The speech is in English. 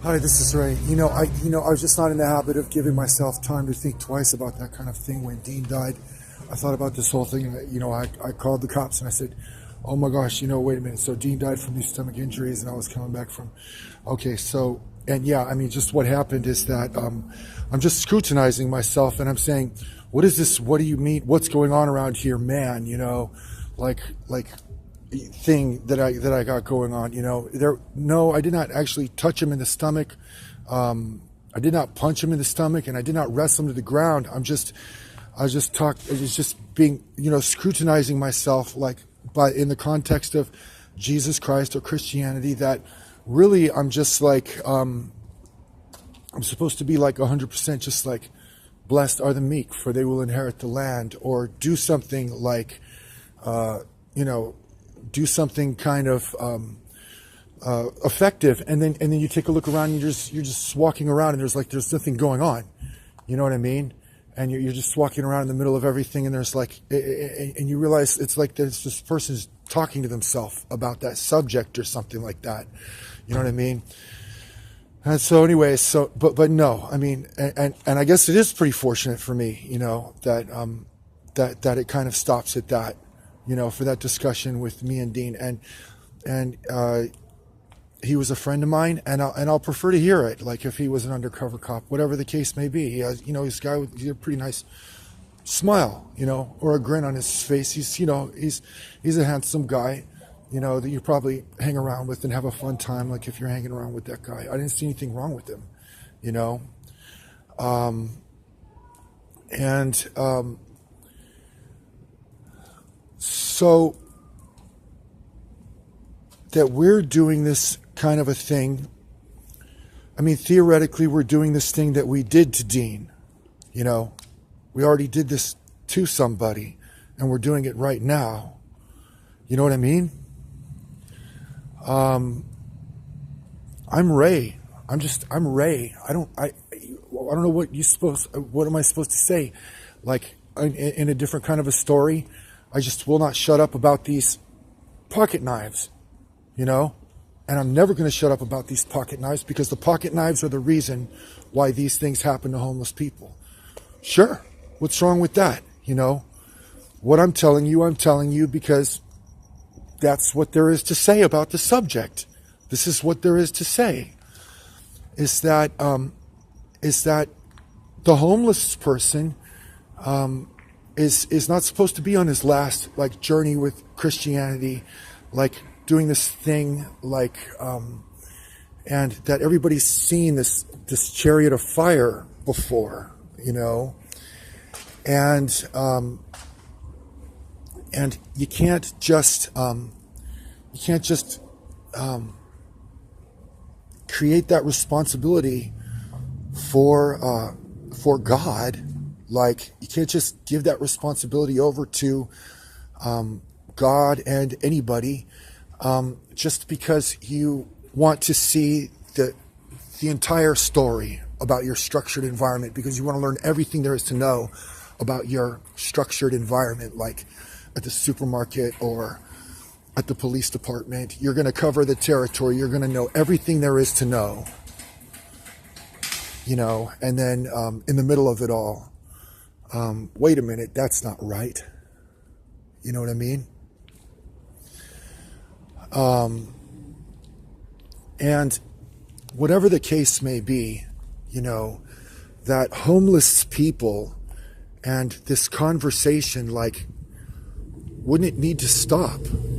Hi, this is Ray. I was just not in the habit of giving myself time to think twice about that kind of thing. When Dean died, I thought about this whole thing. And, I called the cops and I said, "Oh my gosh, wait a minute. So Dean died from these stomach injuries, and I was coming back from." Okay, so and yeah, I mean, just what happened is that I'm just scrutinizing myself, and I'm saying, "What is this? What do you mean? What's going on around here, man? Like thing that I got going on. No, I did not actually touch him in the stomach. I did not punch him in the stomach, and I did not wrestle him to the ground. I was just being, scrutinizing myself, like, in the context of Jesus Christ or Christianity, that really I'm just like, I'm supposed to be like 100% just like, blessed are the meek, for they will inherit the land, or do something like, you know, do something kind of effective, and then you take a look around, and you're just walking around, and there's nothing going on. You know what I mean? And you're just walking around in the middle of everything, and there's like, and you realize it's like there's this person's talking to themselves about that subject or something like that. You know what I mean? And so anyway, but no, I mean, and I guess it is pretty fortunate for me, that it kind of stops at that, for that discussion with me and Dean, and he was a friend of mine, and I'll prefer to hear it, like if he was an undercover cop, whatever the case may be. He has, he's a guy with a pretty nice smile, or a grin on his face. He's a handsome guy, that you probably hang around with and have a fun time, like if you're hanging around with that guy. I didn't see anything wrong with him, so that we're doing this kind of a thing. I mean, theoretically, we're doing this thing that we did to Dean. We already did this to somebody, and we're doing it right now. You know what I mean? I'm Ray. I'm Ray. I don't know what am I supposed to say? Like in a different kind of a story, I just will not shut up about these pocket knives, and I'm never going to shut up about these pocket knives, because the pocket knives are the reason why these things happen to homeless people. Sure. What's wrong with that? What I'm telling you because that's what there is to say about the subject. This is what there is to say. Is that the homeless person is not supposed to be on his last journey with Christianity, doing this thing, and that everybody's seen this chariot of fire before, and you can't just create that responsibility for God. Like, you can't just give that responsibility over to God and anybody, just because you want to see the entire story about your structured environment, because you want to learn everything there is to know about your structured environment, like at the supermarket or at the police department. You're going to cover the territory. You're going to know everything there is to know, and then in the middle of it all, wait a minute, that's not right. You know what I mean? And whatever the case may be, that homeless people and this conversation, wouldn't it need to stop?